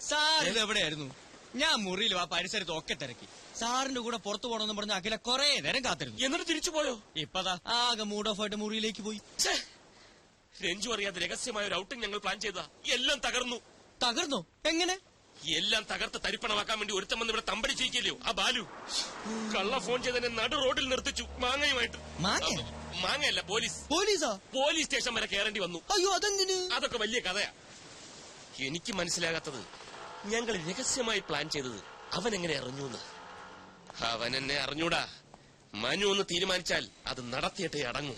Sir ഇത് എവിടെയായിരുന്നു? ഞാൻ മുറിയിൽ ആ പരിസരത്ത് ഒക്കെ തിരക്കി. സാറിന്റെ കൂടെ പുറത്തു പോകണമെന്ന് പറഞ്ഞ അഖില കൊറേ നേരം കാത്തിരുന്നു. എന്നിട്ട് തിരിച്ചു പോയോ? ഇപ്പതാ ആകെ മൂഡ് ഓഫ് ആയിട്ട് മുറിയിലേക്ക് പോയി. രഞ്ജു അറിയാതെ രഹസ്യമായ ഒരു ഔട്ടിംഗ് ഞങ്ങൾ പ്ലാൻ ചെയ്താ എല്ലാം തകർന്നു. തകർന്നോ? എങ്ങനെ? എല്ലാം തകർത്ത് തരിപ്പണമാക്കാൻ വേണ്ടി ഒരുത്തം വന്ന് ഇവിടെ തമ്പടി ചെയ്യിക്കല്ലോ ആ ബാലു. കള്ള ഫോൺ ചെയ്തതിനെ നടു റോഡിൽ നിർത്തിച്ചു മാങ്ങയുമായിട്ട്. മാങ്ങയല്ല, പോലീസ്. പോലീസാ? പോലീസ് സ്റ്റേഷൻ വരെ കയറേണ്ടി വന്നു. അയ്യോ, അതെന്തിന്? അതൊക്കെ വലിയ കഥയാ. എനിക്ക് മനസ്സിലാകാത്തത് ഞങ്ങൾ രഹസ്യമായി പ്ലാൻ ചെയ്തത് അവൻ എങ്ങനെ അറിഞ്ഞൂന്ന്. അവൻ എന്നെ അറിഞ്ഞൂടാ. മനു ഒന്ന് തീരുമാനിച്ചാൽ അത് നടത്തിയിട്ടേ അടങ്ങും.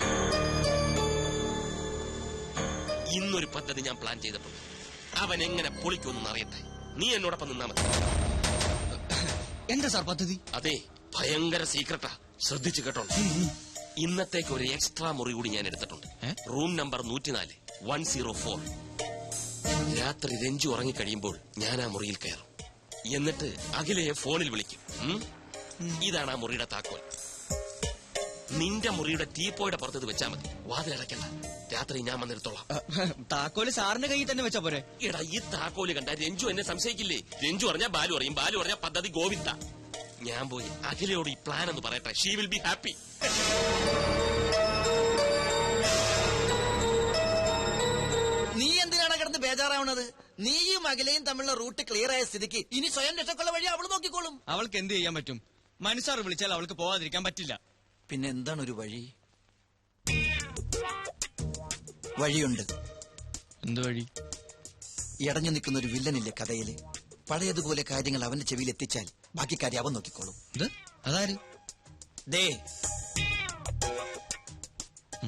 ഇന്നൊരു പദ്ധതി ഞാൻ പ്ലാൻ ചെയ്തിട്ടുണ്ട്. അവൻ എങ്ങനെ പൊളിക്കൊന്നും അറിയട്ടെ. നീ എന്നോടൊപ്പം നിന്നാ മതി. എന്താ സാർ പദ്ധതി? അതെ, ഭയങ്കര സീക്രട്ടാ. ശ്രദ്ധിച്ചു കേട്ടോ. ഇന്നത്തേക്ക് ഒരു എക്സ്ട്രാ മുറി കൂടി ഞാൻ എടുത്തിട്ടുണ്ട്. Room number 104 104. രാത്രി രഞ്ജു ഉറങ്ങിക്കഴിയുമ്പോൾ ഞാൻ ആ മുറിയിൽ കയറും. എന്നിട്ട് അഖിലയെ ഫോണിൽ വിളിക്കും. ഇതാണ് ആ മുറിയുടെ താക്കോൽ. നിന്റെ മുറിയുടെ ടീപ്പോയുടെ പുറത്ത് വെച്ചാ മതി. വാതിലടയ്ക്കണ്ട. രാത്രി ഞാൻ വന്നെടുത്തോളാം. താക്കോല് സാറിന്റെ കയ്യിൽ തന്നെ വെച്ചാ പോരെ? എടാ, ഈ താക്കോല് കണ്ട രഞ്ജു എന്നെ സംശയിക്കില്ലേ? രഞ്ജു പറഞ്ഞാൽ ബാലു അറിയും, ബാലു പറഞ്ഞാൽ പദ്ധതി ഗോവിന്ദ. ഞാൻ പോയി അഖിലയോട് ഈ പ്ലാൻ എന്ന് പറയട്ടെ. She will be happy. നീ എന്തിനാണ് കിടന്ന് ബേജാറാവണത്? നീയും അഖിലയും തമ്മിലുള്ള റൂട്ട് ക്ലിയർ ആയ സ്ഥിതിക്ക് ഇനി സ്വയം രക്ഷക്കുള്ള വഴി അവള് നോക്കിക്കോളും. അവൾക്ക് എന്ത് ചെയ്യാൻ പറ്റും? മനുസാർ വിളിച്ചാൽ അവൾക്ക് പോവാതിരിക്കാൻ പറ്റില്ല. പിന്നെ എന്താണ് ഒരു വഴി? വഴിയുണ്ട്. എന്ത് വഴി? ഇടഞ്ഞു നിൽക്കുന്ന ഒരു വില്ലനില്ലേ കഥയില്? പഴയതുപോലെ കാര്യങ്ങൾ അവന്റെ ചെവിയിൽ എത്തിച്ചാൽ ബാക്കി കാര്യം അവൻ നോക്കിക്കോളും. അതാര്? ദേ,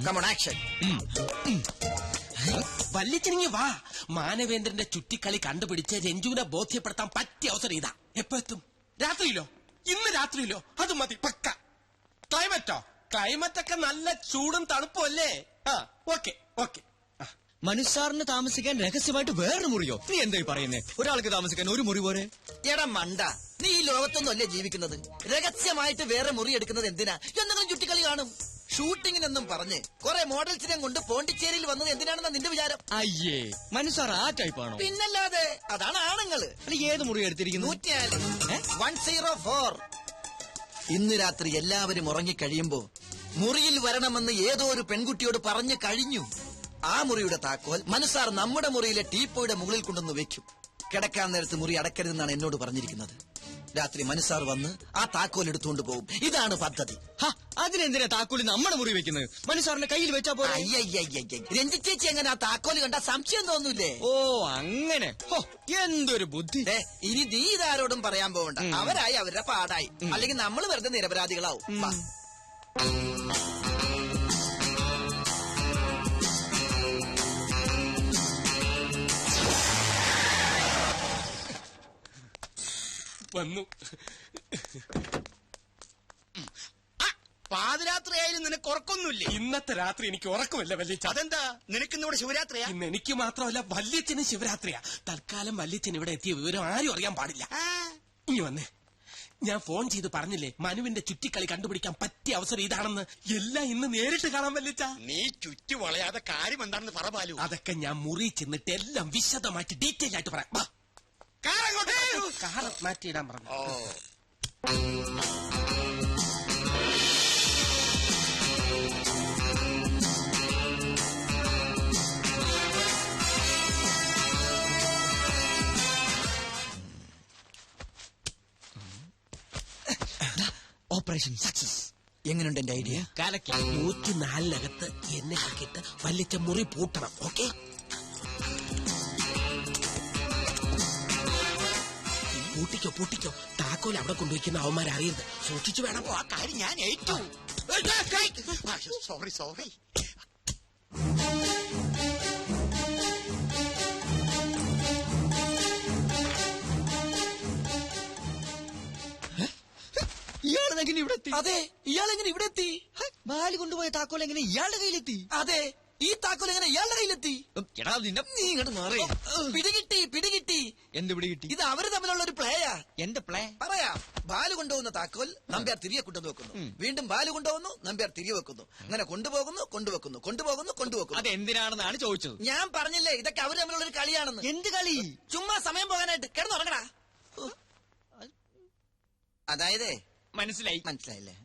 കം ഓൺ, ആക്ഷൻ. വല്ലിച്ചിനിങ്ങി വാ. മാനവേന്ദ്രന്റെ ചുറ്റിക്കളി കണ്ടുപിടിച്ച് രഞ്ജുവിനെ ബോധ്യപ്പെടുത്താൻ പറ്റിയ അവസരം ഇതാ. എപ്പോ എത്തും? രാത്രിയിലോ? ഇന്ന് രാത്രിയിലോ? അത് മതി, പക്ക. ക്ലൈമറ്റോ? ക്ലൈമറ്റൊക്കെ നല്ല ചൂടും തണുപ്പും അല്ലേ? Okay okay. മനുസാറിന് താമസിക്കാൻ രഹസ്യമായിട്ട് വേറൊരു മുറിയോ? നീ എന്തായി പറയുന്നേ? ഒരാൾക്ക് താമസിക്കാൻ ഒരു മുറി പോരെ? എടാ മണ്ട, നീ ഈ ലോകത്തൊന്നും അല്ലേ ജീവിക്കുന്നത്? രഹസ്യമായിട്ട് വേറെ മുറി എടുക്കുന്നത് എന്തിനാ? എന്തെങ്കിലും ചുറ്റിക്കളി കാണും. ഷൂട്ടിങ്ങിനെന്നും പറഞ്ഞ് കുറെ മോഡൽസിനെ കൊണ്ട് പോണ്ടിച്ചേരിയിൽ വന്നത് എന്തിനാണെന്നാ നിന്റെ വിചാരം? അയ്യേ, മനുസാർ ആ ടൈപ്പാണോ? പിന്നല്ലാതെ, അതാണ് ആണുങ്ങള്. ഏത് മുറി എടുത്തിരിക്കുന്നു? 104. ഇന്ന് രാത്രി എല്ലാവരും ഉറങ്ങിക്കഴിയുമ്പോ മുറിയിൽ വരണമെന്ന് ഏതോ ഒരു പെൺകുട്ടിയോട് പറഞ്ഞു കഴിഞ്ഞു. ആ മുറിയുടെ താക്കോൽ മനുസാർ നമ്മുടെ മുറിയിലെ ടീപ്പോയുടെ മുകളിൽ കൊണ്ടുവന്ന് വെക്കും. കിടക്കാൻ നേരത്ത് മുറി അടക്കരുതെന്നാണ് എന്നോട് പറഞ്ഞിരിക്കുന്നത്. രാത്രി മനുസാർ വന്ന് ആ താക്കോൽ എടുത്തുകൊണ്ട് പോകും. ഇതാണ് പദ്ധതി. അതിനെന്തിനാ താക്കോല് നമ്മുടെ മുറി വെക്കുന്നത്? മനുസാറിന്റെ കയ്യിൽ വെച്ചാ പോലെ. രഞ്ജിച്ചേച്ചി എങ്ങനെ ആ താക്കോല് കണ്ട സംശയം തോന്നൂലേ? ഓ അങ്ങനെ. എന്തൊരു ബുദ്ധി. ഇനി നീ ഇതാരോടും പറയാൻ പോകണ്ട. അവരായി അവരുടെ പാടായി. അല്ലെങ്കിൽ നമ്മൾ വെറുതെ നിരപരാധികളാവും. വന്നു. പാതിരാത്രിയായാലും നിനക്ക് ഉറക്കൊന്നുമില്ലേ? ഇന്നത്തെ രാത്രി എനിക്ക് ഉറക്കമില്ല വല്യച്ഛ. അതെന്താ? നിനക്കിന്നിവിടെ ശിവരാത്രിയാ? ഇന്ന് എനിക്ക് മാത്രമല്ല വല്യച്ഛനും ശിവരാത്രിയാ. തൽക്കാലം വല്യച്ഛൻ ഇവിടെ എത്തിയ വിവരം ആരും അറിയാൻ പാടില്ല. ഇനി വന്നേ. ഞാൻ ഫോൺ ചെയ്ത് പറഞ്ഞില്ലേ മനുവിന്റെ ചുറ്റിക്കളി കണ്ടുപിടിക്കാൻ പറ്റിയ അവസരം ഇതാണെന്ന്. എല്ലാം ഇന്ന് നേരിട്ട് കാണാൻ വല്യച്ഛ. നീ ചുറ്റി വളയാതെ കാര്യം എന്താണെന്ന് പറ ബാലു. അതൊക്കെ ഞാൻ മുറി ചെന്നിട്ട് എല്ലാം വിശദമായിട്ട് ഡീറ്റെയിൽ ആയിട്ട് പറയാം. കാർ മാറ്റിയിടാൻ പറഞ്ഞു. Operation success. എങ്ങനെയുണ്ട് എന്റെ ഐഡിയ? കാലക്കി. 104 എന്നെ ആക്കിയിട്ട് വല്ലിച്ച മുറി പൂട്ടണം. ഓക്കെ? പൂട്ടിക്കോ. താക്കോൽ അവിടെ കൊണ്ടുവയ്ക്കുന്ന അവന്മാരെ അറിയരുത്. സൂക്ഷിച്ചു വേണം. ആ കാര്യം ഞാൻ ഏറ്റു. സോറി. ഇയാളെങ്ങനെ ഇവിടെ എത്തി? അതെ, ഇയാളെങ്ങനെ ഇവിടെ എത്തി? ബാലി കൊണ്ടുപോയ താക്കോൽ എങ്ങനെ ഇയാളുടെ കയ്യിലെത്തി? അതെ, ഈ താക്കോൽ എങ്ങനെ ഇയാളുടെ കയ്യിലെത്തി? എടാ നിന്നെ നീ ഇങ്ങോട്ട് മാറി. പിടികിട്ടി. എന്ത് പിടി കിട്ടി? ഇത് അവര് തമ്മിലുള്ള ഒരു പ്ലേയാ. എന്റെ പ്ലേ പറയാം. ബാലു കൊണ്ടുപോകുന്ന താക്കോൽ നമ്പ്യാർ തിരികെ കൊണ്ടുവന്ന് വെക്കുന്നു. വീണ്ടും ബാലു കൊണ്ടുപോകുന്നു, നമ്പ്യാർ തിരികെ വെക്കുന്നു. അങ്ങനെ കൊണ്ടുപോകുന്നു. അത് എന്തിനാണെന്നാണ് ചോദിച്ചത്. ഞാൻ പറഞ്ഞില്ലേ ഇതൊക്കെ അവര് തമ്മിലുള്ള ഒരു കളിയാണെന്ന്. എന്ത് കളി? ചുമ്മാ സമയം പോകാനായിട്ട് കിടന്നുറങ്ങടാ. അതായത് മനസ്സിലായില്ലേ?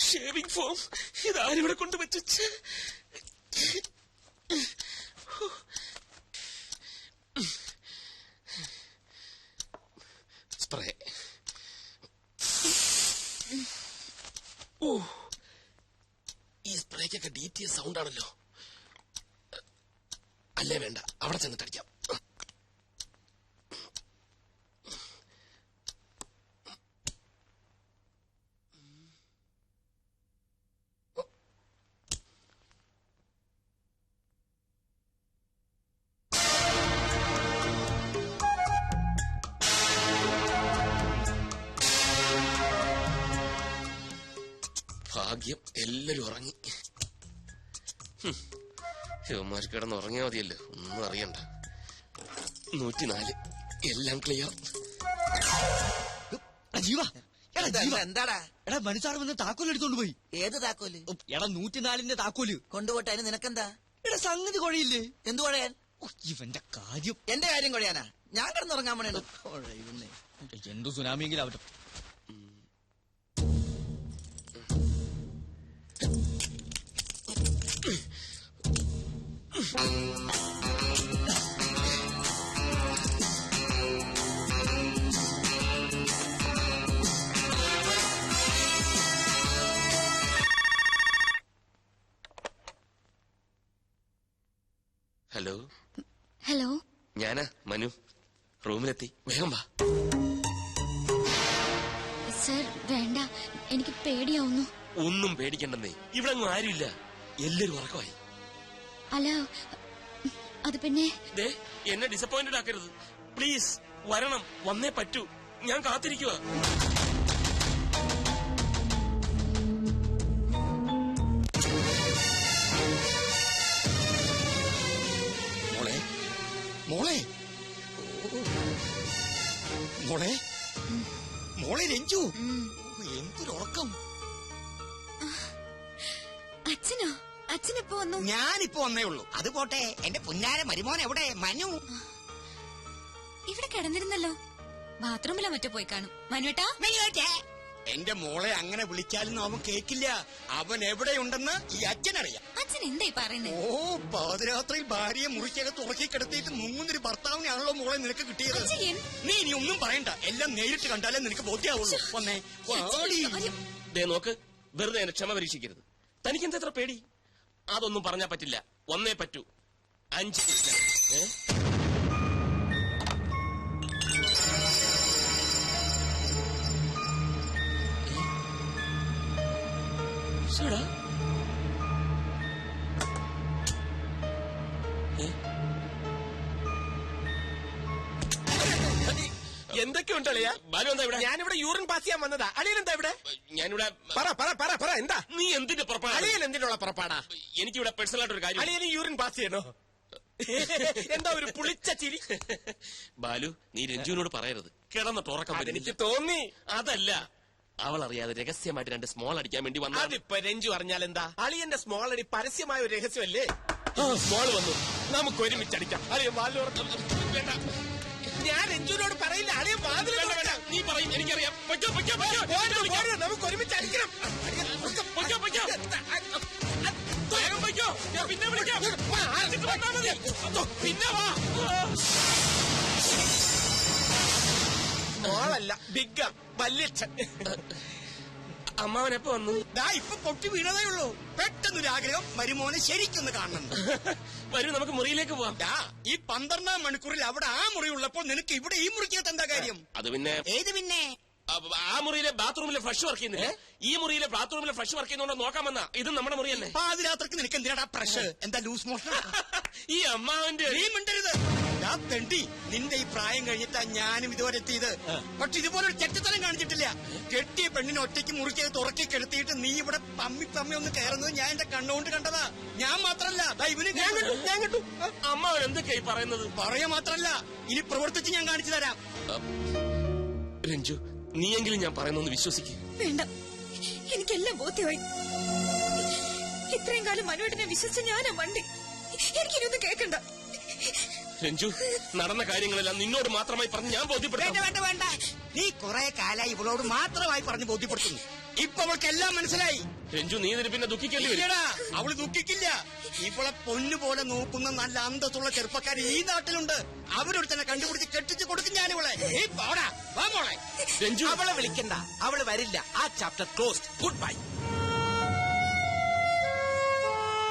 ഷേവിംഗ് ഫോം ഇതാരിവിടെ കൊണ്ടുവച്ചു. സ്പ്രേ. ഓ, ഈ സ്പ്രേക്കൊക്കെ DTS സൗണ്ട് ആണല്ലോ. അല്ലേ വേണ്ട, അവിടെ ചെന്നിട്ട് അടിക്കാം. ഭാഗ്യം, എല്ലാരും ഉറങ്ങി. ഇവന്മാർ കിടന്ന് ഉറങ്ങിയാൽ മതിയല്ലോ, ഒന്നും അറിയണ്ട. 104 എല്ലാം ക്ലിയർ. ജീവ എന്താടാ? എടാ മനുസാർ വന്ന് താക്കോൽ എടുത്തോണ്ട് പോയി. ഏത് താക്കോല്? എടാ 104ന്റെ താക്കോല് കൊണ്ടുപോട്ടെ. അതിന് നിനക്കെന്താ? എടാ സംഗതി കുഴയില്ലേ? എന്തു കുഴയാൻ? ഇവന്റെ കാര്യം. എന്റെ കാര്യം കുഴയാനാ? ഞാൻ കിടന്നുറങ്ങാൻ വേണേ. എന്തു സുനാമിയെങ്കിലും ആവട്ടെ. ഹലോ, ഞാനാ മനു. റൂമിലെത്തി, വേഗം വാ. സർ വേണ്ട, എനിക്ക് പേടിയാവുന്നു. ഒന്നും പേടിക്കണ്ടെന്നേ, ഇവിടെ ഒന്നും ആരുമില്ല, എല്ലാരും ഉറക്കമായി. അല്ല അത് പിന്നെ എന്നെ ഡിസപ്പോയിന്റഡ് ആക്കരുത് പ്ലീസ്. വരണം, വന്നേ പറ്റൂ, ഞാൻ കാത്തിരിക്കുക. മോളെ രഞ്ജു, എന്തൊരുറക്കം. അച്ഛനെപ്പോ വന്നു? ഞാനിപ്പോ വന്നേ ഉള്ളൂ. അത് പോട്ടെ, എന്റെ പുന്നാര മരുമോൻ എവിടെ? മനു ഇവിടെ കിടന്നിരുന്നല്ലോ. ബാത്റൂമിലോ മറ്റോ പോയി കാണും. മനുവേട്ടാ, എന്റെ മോളെ അങ്ങനെ വിളിച്ചാലൊന്നും അവൻ കേക്കില്ല. അവൻ എവിടെയുണ്ടെന്ന് ഈ അച്ഛനറിയാം. അച്ഛൻ എന്തായി പറയുന്നേ? ഓ, പാതിരാത്രിയിൽ ഭാര്യയെ മുറിക്കകത്ത് ഉറക്കി കിടത്തിയിട്ട് മുങ്ങുന്നൊരു ഭർത്താവിനെയാണല്ലോ മോളെ നിനക്ക് കിട്ടിയത്. നീ ഇനി ഒന്നും പറയണ്ട, എല്ലാം നേരിട്ട് കണ്ടാലേ നിനക്ക് ബോധ്യാവുള്ളൂ. വന്നേ. നോക്ക്, വെറുതെ എന്നെ ക്ഷമ പരീക്ഷിക്കരുത്. തനിക്ക് എന്താ പേടി? അതൊന്നും പറഞ്ഞാ പറ്റില്ല, വന്നേ പറ്റൂ. 5 എന്തൊക്കെയുണ്ട് അളിയാ? ബാലു എന്താ ഇവിടെ? ഞാനിവിടെ യൂറിൻ പാസ് ചെയ്യാൻ വന്നതാ. അളിയൻ എന്താ ഇവിടെ? ഞാനിവിടെ പറ എന്താ? നീ എന്തിന്റെ പുറപ്പാടാ? അളിയൻ എന്തിനുള്ള പുറപ്പാടാ? എനിക്കിവിടെ പേഴ്സണൽ ആയിട്ടൊരു കാര്യം. അളിയന് യൂറിൻ പാസ് ചെയ്യണോ? എന്താ ഒരു പുളിച്ച ചിരി? ബാലു, നീ രഞ്ജുവിനോട് പറയരുത്, കിടന്നിട്ട് ഉറക്കം. എനിക്ക് തോന്നി. അതല്ല, അവൾ അറിയാതെ രഹസ്യമായിട്ട് 2 സ്മോൾ അടിക്കാൻ വേണ്ടി വന്ന. അതിപ്പോ രഞ്ജു അറിഞ്ഞാൽ എന്താ? അളിയന്റെ സ്മോൾ അടി പരസ്യമായ ഒരു രഹസ്യമല്ലേ? സ്മോൾ വന്നു, നമുക്ക് ഒരുമിച്ചടിക്കാം. അളിയൻ വാതിൽ വേണ്ട, ഞാൻ രഞ്ജുവിനോട് പറയില്ല. അളിയൻ വാതിൽ നീ പറയും, എനിക്കറിയാം. നമുക്ക് ഒരുമിച്ച് അടിക്കണം. പിന്നെ വാ. സ്മോളല്ല, ബിഗ് വല്യച്ഛൻ. അമ്മാവനെപ്പോ വന്നു? ദാ ഇപ്പൊ പൊട്ടി വീണതേ ഉള്ളൂ. പെട്ടെന്നൊരു ആഗ്രഹം മരുമോനെ ശരിക്കൊന്ന് കാണണം. വരൂ, നമുക്ക് മുറിയിലേക്ക് പോവാം. ദാ ഈ 12-ാം മണിക്കൂറിൽ അവിടെ ആ മുറി ഉള്ളപ്പോൾ നിനക്ക് ഇവിടെ ഈ മുറിക്കകത്ത് എന്താ കാര്യം? അത് പിന്നെ ഏത് പിന്നെ? ആ മുറിയിലെ ബാത്റൂമിലെ ഫ്ലഷ് വർക്ക് ചെയ്യുന്നില്ല. ഈ മുറിയിലെ ബാത്റൂമിലെ ഫ്ലഷ് വർക്ക് ചെയ്യുന്നോണ്ടോ നോക്കാൻ വന്നാ. ഇത് നമ്മുടെ മുറിയല്ലേ? പാതിരാത്രിക്ക് നിനക്ക് എന്തിനാടാ പ്രഷർ? എന്താ ലൂസ് മോഷൻ? ഈ അമ്മാവന്റെ നീ മിണ്ടരുത്. ദാ തെണ്ടി, നിന്റെ ഈ പ്രായം കഴിഞ്ഞിട്ടാ ഞാനും ഇതുവരെ എത്തിയത്. പക്ഷെ ഇതുപോലൊരു ചെറ്റത്തരം കാണിച്ചിട്ടില്ല. കെട്ടിയ പെണ്ണിനെ ഒറ്റയ്ക്ക് മുറിക്കകത്ത് ഉറക്കി കെടുത്തിയിട്ട് നീ ഇവിടെ പമ്മി ഒന്ന് കയറുന്നത് ഞാൻ എന്റെ കണ്ണുകൊണ്ട് കണ്ടതാ. ഞാൻ മാത്രല്ല, ദാ ഇവന് ഞാൻ കണ്ടു. അമ്മാവൻ എന്തൊക്കെയായി പറയുന്നത്? പറയാ മാത്രല്ല, ഇനി പ്രവർത്തിച്ച് ഞാൻ കാണിച്ചു തരാം. രഞ്ജു, നീയെങ്കിലും ഞാൻ പറയുന്നൊന്ന് വിശ്വസിക്കും. വേണ്ട, എനിക്കെല്ലാം ബോധ്യമായി. ഇത്രയും കാലം മനുവേട്ടനെ വിശ്വസിച്ച ഞാനാ വണ്ടി. എനിക്കിനൊന്നും കേൾക്കണ്ട. രഞ്ജു, നടന്ന കാര്യങ്ങളെല്ലാം നിന്നോട് മാത്രമായി പറഞ്ഞ് ഞാൻ ബോധ്യപ്പെടുത്താം. വേണ്ട വേണ്ട, നീ കുറെ കാലായി ഇവളോട് മാത്രമായി പറഞ്ഞ് ബോധ്യപ്പെടുത്തുന്നു. ഇപ്പൊ അവൾക്ക് എല്ലാം മനസ്സിലായി. രഞ്ജു, നീ ഇതിന് പിന്നെ ദുഃഖിക്കേണ്ടി വരും. ഇല്ലടാ, അവള് ദുഃഖിക്കില്ല. ഇവളെ പൊന്നുപോലെ നോക്കുന്ന നല്ല അന്തസ്സുള്ള ചെറുപ്പക്കാർ ഈ നാട്ടിലുണ്ട്. അവരോട് തന്നെ കണ്ടുപിടിച്ച് കെട്ടിച്ച് കൊടുക്കും ഞാനിവളെ. നീ പോടാ, വാ മോളെ. രഞ്ജു, അവളെ വിളിക്കണ്ട, അവള് വരില്ല. ആ ചാപ്റ്റർ ക്ലോസ്ഡ്. Good bye.